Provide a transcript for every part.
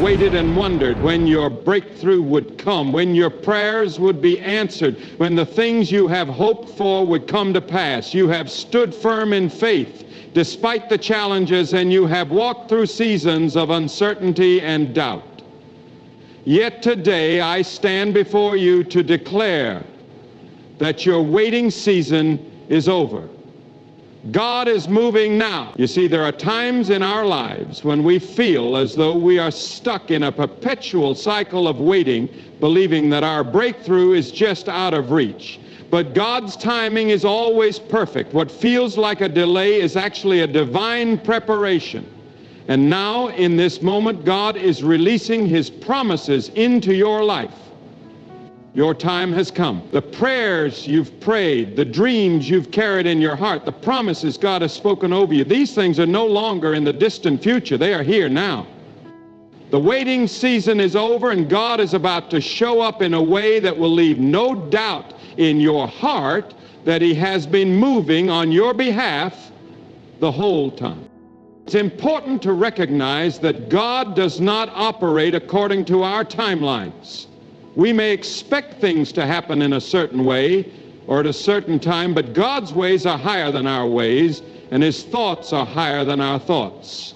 waited and wondered when your breakthrough would come, when your prayers would be answered, when the things you have hoped for would come to pass. You have stood firm in faith despite the challenges, and you have walked through seasons of uncertainty and doubt. Yet today I stand before you to declare that your waiting season is over. God is moving now. You see, there are times in our lives when we feel as though we are stuck in a perpetual cycle of waiting, believing that our breakthrough is just out of reach. But God's timing is always perfect. What feels like a delay is actually a divine preparation. And now, in this moment, God is releasing His promises into your life. Your time has come. The prayers you've prayed, the dreams you've carried in your heart, the promises God has spoken over you, these things are no longer in the distant future. They are here now. The waiting season is over, and God is about to show up in a way that will leave no doubt in your heart that He has been moving on your behalf the whole time. It's important to recognize that God does not operate according to our timelines. We may expect things to happen in a certain way or at a certain time, but God's ways are higher than our ways, and His thoughts are higher than our thoughts.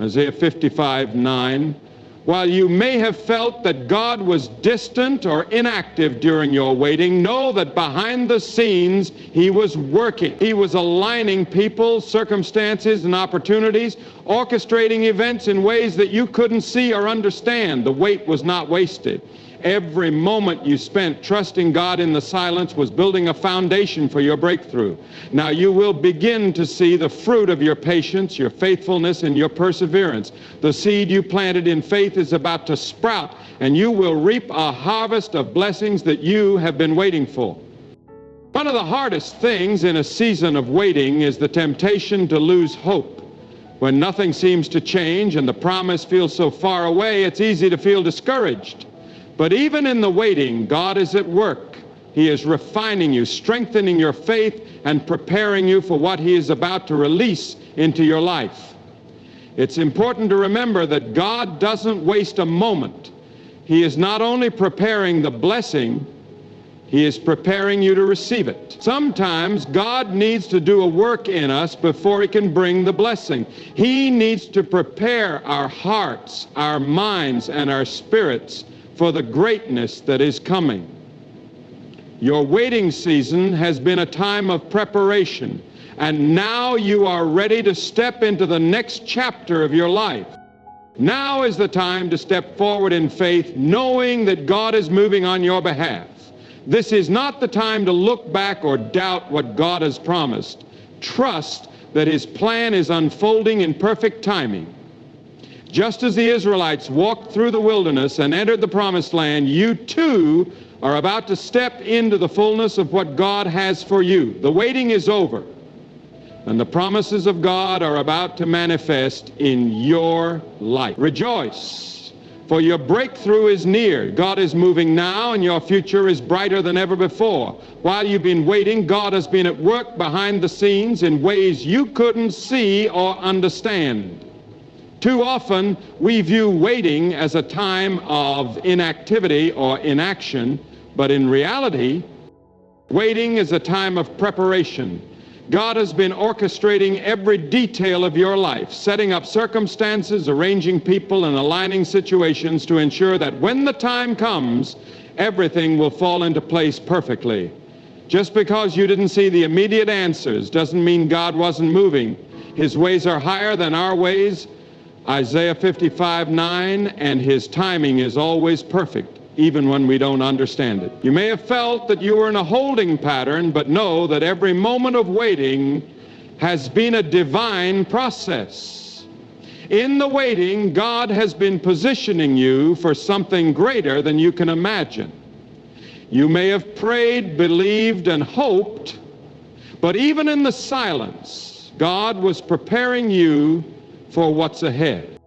Isaiah 55:9. While you may have felt that God was distant or inactive during your waiting, know that behind the scenes He was working. He was aligning people, circumstances, and opportunities, orchestrating events in ways that you couldn't see or understand. The wait was not wasted. Every moment you spent trusting God in the silence was building a foundation for your breakthrough. Now you will begin to see the fruit of your patience, your faithfulness, and your perseverance. The seed you planted in faith is about to sprout, and you will reap a harvest of blessings that you have been waiting for. One of the hardest things in a season of waiting is the temptation to lose hope. When nothing seems to change and the promise feels so far away, it's easy to feel discouraged. But even in the waiting, God is at work. He is refining you, strengthening your faith, and preparing you for what He is about to release into your life. It's important to remember that God doesn't waste a moment. He is not only preparing the blessing, He is preparing you to receive it. Sometimes God needs to do a work in us before He can bring the blessing. He needs to prepare our hearts, our minds, and our spirits for the greatness that is coming. Your waiting season has been a time of preparation, and now you are ready to step into the next chapter of your life. Now is the time to step forward in faith, knowing that God is moving on your behalf. This is not the time to look back or doubt what God has promised. Trust that His plan is unfolding in perfect timing. Just as the Israelites walked through the wilderness and entered the promised land, you too are about to step into the fullness of what God has for you. The waiting is over, and the promises of God are about to manifest in your life. Rejoice, for your breakthrough is near. God is moving now, and your future is brighter than ever before. While you've been waiting, God has been at work behind the scenes in ways you couldn't see or understand. Too often, we view waiting as a time of inactivity or inaction, but in reality, waiting is a time of preparation. God has been orchestrating every detail of your life, setting up circumstances, arranging people, and aligning situations to ensure that when the time comes, everything will fall into place perfectly. Just because you didn't see the immediate answers doesn't mean God wasn't moving. His ways are higher than our ways, Isaiah 55:9, and His timing is always perfect, even when we don't understand it. You may have felt that you were in a holding pattern, but know that every moment of waiting has been a divine process. In the waiting, God has been positioning you for something greater than you can imagine. You may have prayed, believed, and hoped, but even in the silence, God was preparing you for what's ahead.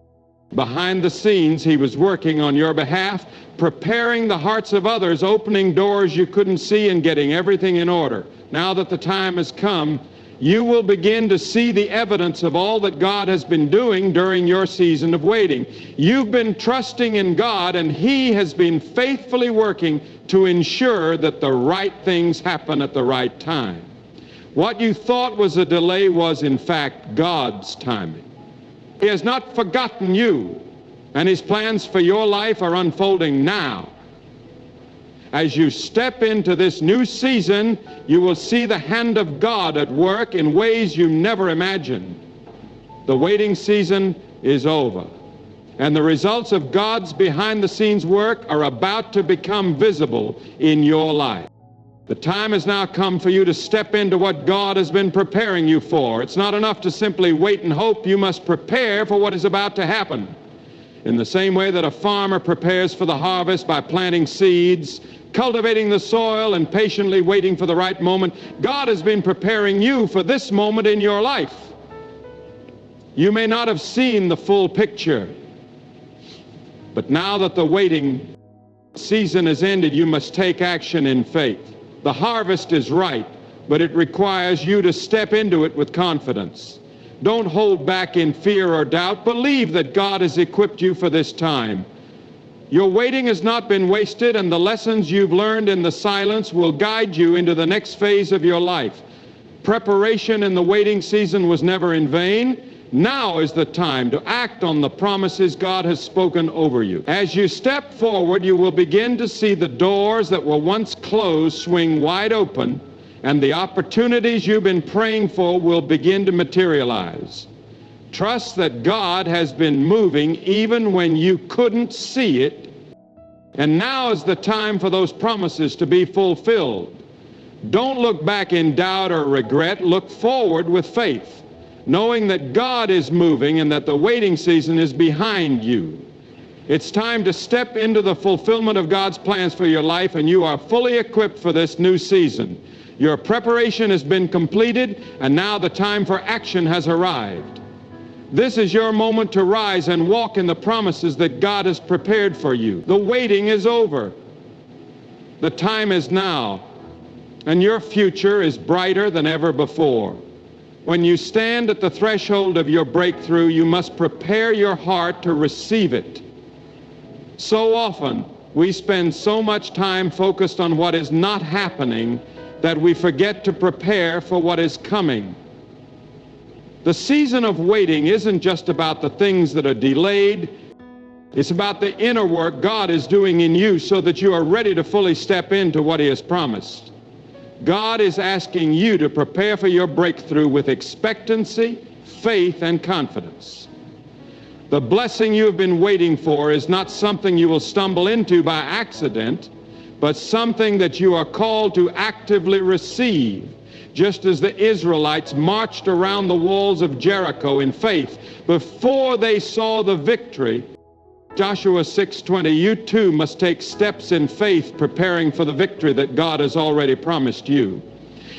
Behind the scenes, He was working on your behalf, preparing the hearts of others, opening doors you couldn't see, and getting everything in order. Now that the time has come, you will begin to see the evidence of all that God has been doing during your season of waiting. You've been trusting in God, and He has been faithfully working to ensure that the right things happen at the right time. What you thought was a delay was, in fact, God's timing. He has not forgotten you, and His plans for your life are unfolding now. As you step into this new season, you will see the hand of God at work in ways you never imagined. The waiting season is over, and the results of God's behind-the-scenes work are about to become visible in your life. The time has now come for you to step into what God has been preparing you for. It's not enough to simply wait and hope. You must prepare for what is about to happen. In the same way that a farmer prepares for the harvest by planting seeds, cultivating the soil, and patiently waiting for the right moment, God has been preparing you for this moment in your life. You may not have seen the full picture, but now that the waiting season has ended, you must take action in faith. The harvest is ripe, but it requires you to step into it with confidence. Don't hold back in fear or doubt. Believe that God has equipped you for this time. Your waiting has not been wasted, and the lessons you've learned in the silence will guide you into the next phase of your life. Preparation in the waiting season was never in vain. Now is the time to act on the promises God has spoken over you. As you step forward, you will begin to see the doors that were once closed swing wide open, and the opportunities you've been praying for will begin to materialize. Trust that God has been moving even when you couldn't see it, and now is the time for those promises to be fulfilled. Don't look back in doubt or regret. Look forward with faith, knowing that God is moving and that the waiting season is behind you. It's time to step into the fulfillment of God's plans for your life, and you are fully equipped for this new season. Your preparation has been completed, and now the time for action has arrived. This is your moment to rise and walk in the promises that God has prepared for you. The waiting is over. The time is now, and your future is brighter than ever before. When you stand at the threshold of your breakthrough, you must prepare your heart to receive it. So often, we spend so much time focused on what is not happening that we forget to prepare for what is coming. The season of waiting isn't just about the things that are delayed. It's about the inner work God is doing in you so that you are ready to fully step into what He has promised. God is asking you to prepare for your breakthrough with expectancy, faith, and confidence. The blessing you have been waiting for is not something you will stumble into by accident, but something that you are called to actively receive. Just as the Israelites marched around the walls of Jericho in faith before they saw the victory, Joshua 6:20, you too must take steps in faith preparing for the victory that God has already promised you.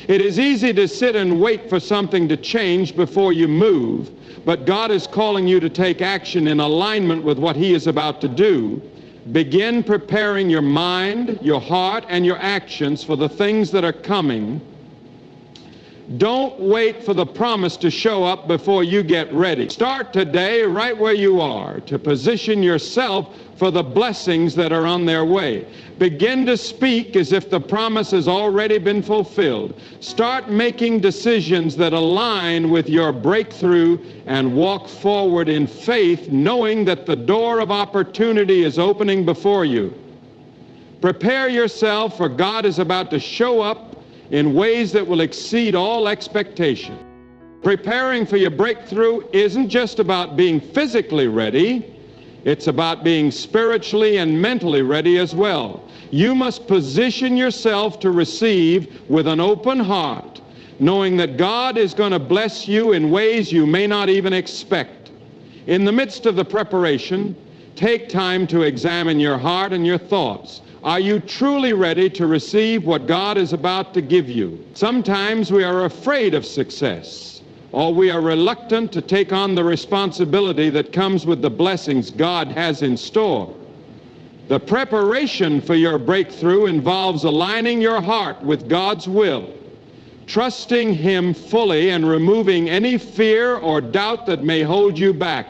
It is easy to sit and wait for something to change before you move, but God is calling you to take action in alignment with what He is about to do. Begin preparing your mind, your heart, and your actions for the things that are coming. Don't wait for the promise to show up before you get ready. Start today right where you are to position yourself for the blessings that are on their way. Begin to speak as if the promise has already been fulfilled. Start making decisions that align with your breakthrough and walk forward in faith, knowing that the door of opportunity is opening before you. Prepare yourself, for God is about to show up in ways that will exceed all expectation. Preparing for your breakthrough isn't just about being physically ready, it's about being spiritually and mentally ready as well. You must position yourself to receive with an open heart, knowing that God is going to bless you in ways you may not even expect. In the midst of the preparation, take time to examine your heart and your thoughts. Are you truly ready to receive what God is about to give you? Sometimes we are afraid of success, or we are reluctant to take on the responsibility that comes with the blessings God has in store. The preparation for your breakthrough involves aligning your heart with God's will. trusting Him fully and removing any fear or doubt that may hold you back.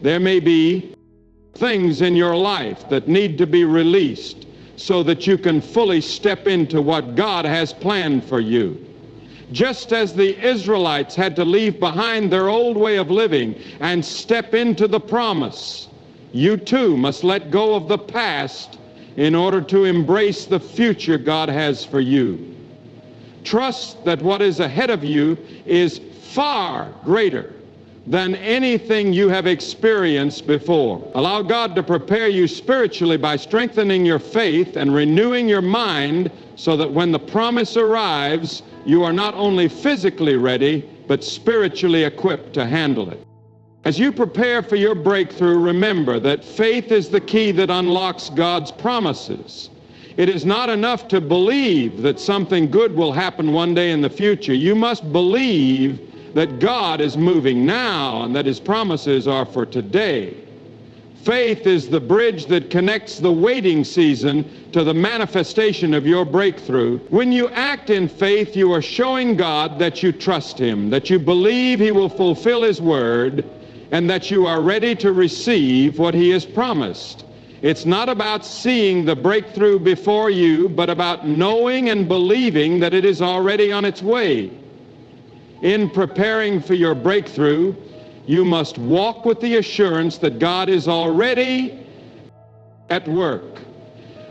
There may be things in your life that need to be released so that you can fully step into what God has planned for you. Just as the Israelites had to leave behind their old way of living and step into the promise, you too must let go of the past in order to embrace the future God has for you. Trust that what is ahead of you is far greater than anything you have experienced before. Allow God to prepare you spiritually by strengthening your faith and renewing your mind so that when the promise arrives, you are not only physically ready, but spiritually equipped to handle it. As you prepare for your breakthrough, remember that faith is the key that unlocks God's promises. It is not enough to believe that something good will happen one day in the future. You must believe that God is moving now and that His promises are for today. Faith is the bridge that connects the waiting season to the manifestation of your breakthrough. When you act in faith, you are showing God that you trust Him, that you believe He will fulfill His word, and that you are ready to receive what He has promised. It's not about seeing the breakthrough before you, but about knowing and believing that it is already on its way. In preparing for your breakthrough, you must walk with the assurance that God is already at work.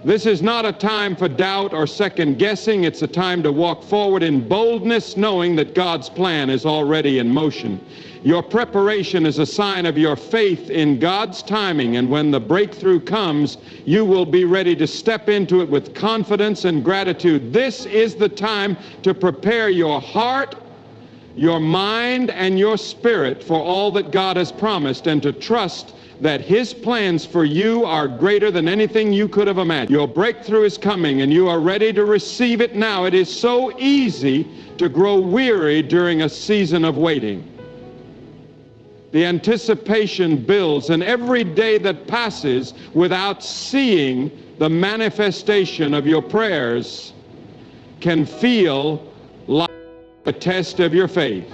This is not a time for doubt or second guessing. It's a time to walk forward in boldness, knowing that God's plan is already in motion. Your preparation is a sign of your faith in God's timing, and when the breakthrough comes, you will be ready to step into it with confidence and gratitude. This is the time to prepare your heart, your mind, and your spirit for all that God has promised, and to trust that His plans for you are greater than anything you could have imagined. Your breakthrough is coming, and you are ready to receive it now. It is so easy to grow weary during a season of waiting. The anticipation builds, and every day that passes without seeing the manifestation of your prayers can feel like a test of your faith.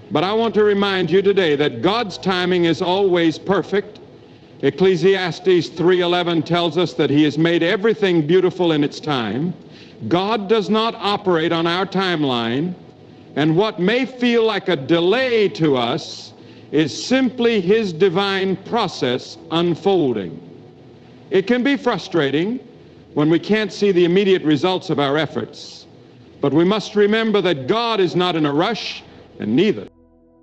But I want to remind you today that God's timing is always perfect. Ecclesiastes 3:11 tells us that He has made everything beautiful in its time. God does not operate on our timeline, and what may feel like a delay to us is simply His divine process unfolding. It can be frustrating when we can't see the immediate results of our efforts, but we must remember that God is not in a rush, and neither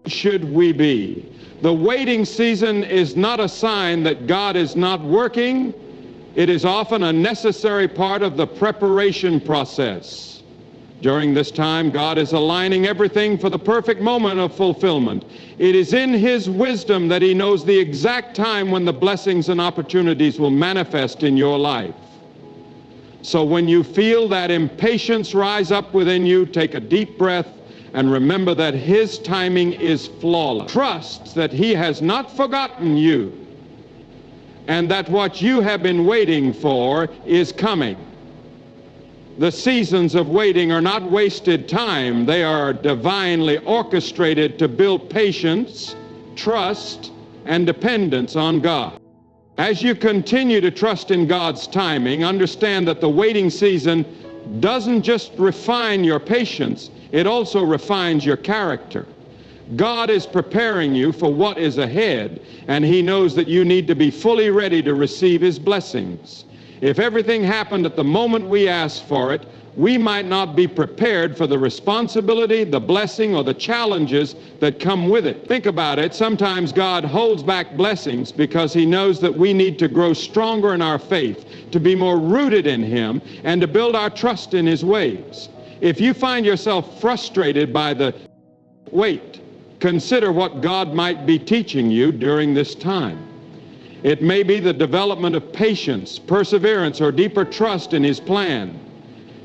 should we be. The waiting season is not a sign that God is not working. It is often a necessary part of the preparation process. During this time, God is aligning everything for the perfect moment of fulfillment. It is in His wisdom that He knows the exact time when the blessings and opportunities will manifest in your life. So when you feel that impatience rise up within you, take a deep breath and remember that His timing is flawless. Trust that He has not forgotten you and that what you have been waiting for is coming. The seasons of waiting are not wasted time. They are divinely orchestrated to build patience, trust, and dependence on God. As you continue to trust in God's timing, understand that the waiting season doesn't just refine your patience, it also refines your character. God is preparing you for what is ahead, and He knows that you need to be fully ready to receive His blessings. If everything happened at the moment we asked for it, we might not be prepared for the responsibility, the blessing, or the challenges that come with it. Think about it. Sometimes God holds back blessings because He knows that we need to grow stronger in our faith, to be more rooted in Him, and to build our trust in His ways. If you find yourself frustrated by the wait, consider what God might be teaching you during this time. It may be the development of patience, perseverance, or deeper trust in His plan.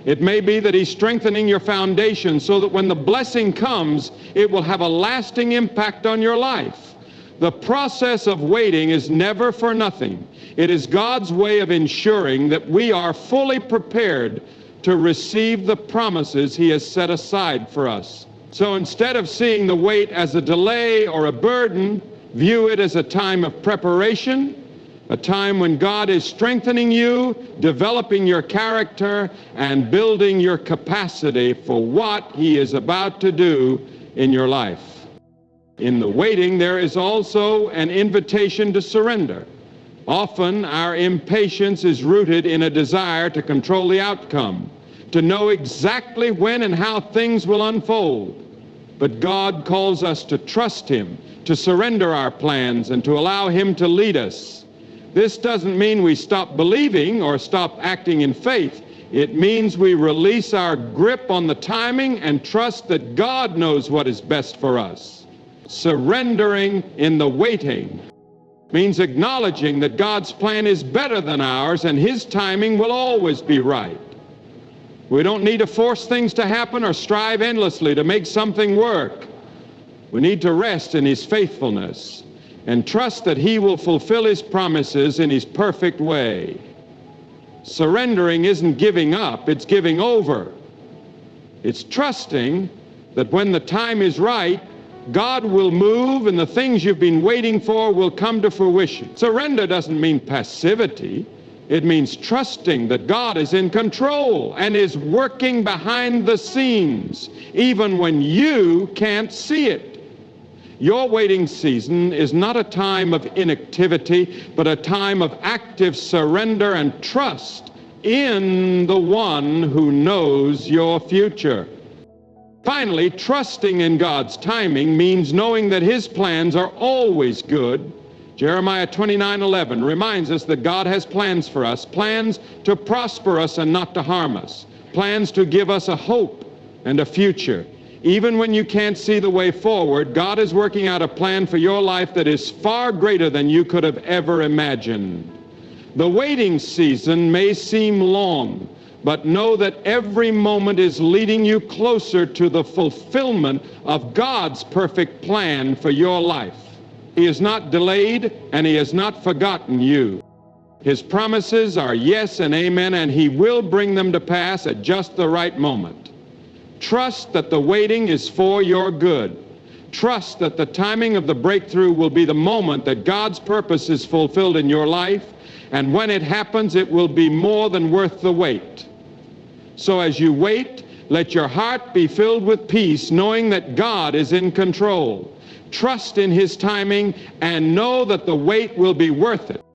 It may be that He's strengthening your foundation so that when the blessing comes, it will have a lasting impact on your life. The process of waiting is never for nothing. It is God's way of ensuring that we are fully prepared to receive the promises he has set aside for us. So instead of seeing the wait as a delay or a burden, view it as a time of preparation, a time when God is strengthening you, developing your character, and building your capacity for what he is about to do in your life. In the waiting, there is also an invitation to surrender. Often, our impatience is rooted in a desire to control the outcome, to know exactly when and how things will unfold. But God calls us to trust him, to surrender our plans, and to allow him to lead us. This doesn't mean we stop believing or stop acting in faith. It means we release our grip on the timing and trust that God knows what is best for us. Surrendering in the waiting means acknowledging that God's plan is better than ours and his timing will always be right. We don't need to force things to happen or strive endlessly to make something work. We need to rest in his faithfulness and trust that he will fulfill his promises in his perfect way. Surrendering isn't giving up, it's giving over. It's trusting that when the time is right, God will move and the things you've been waiting for will come to fruition. Surrender doesn't mean passivity. It means trusting that God is in control and is working behind the scenes, even when you can't see it. Your waiting season is not a time of inactivity, but a time of active surrender and trust in the one who knows your future. Finally, trusting in God's timing means knowing that his plans are always good. Jeremiah 29:11 reminds us that God has plans for us, plans to prosper us and not to harm us, plans to give us a hope and a future. Even when you can't see the way forward, God is working out a plan for your life that is far greater than you could have ever imagined. The waiting season may seem long, but know that every moment is leading you closer to the fulfillment of God's perfect plan for your life. He is not delayed, and he has not forgotten you. His promises are yes and amen, and he will bring them to pass at just the right moment. Trust that the waiting is for your good. Trust that the timing of the breakthrough will be the moment that God's purpose is fulfilled in your life, and when it happens, it will be more than worth the wait. So as you wait, let your heart be filled with peace, knowing that God is in control. Trust in his timing and know that the wait will be worth it.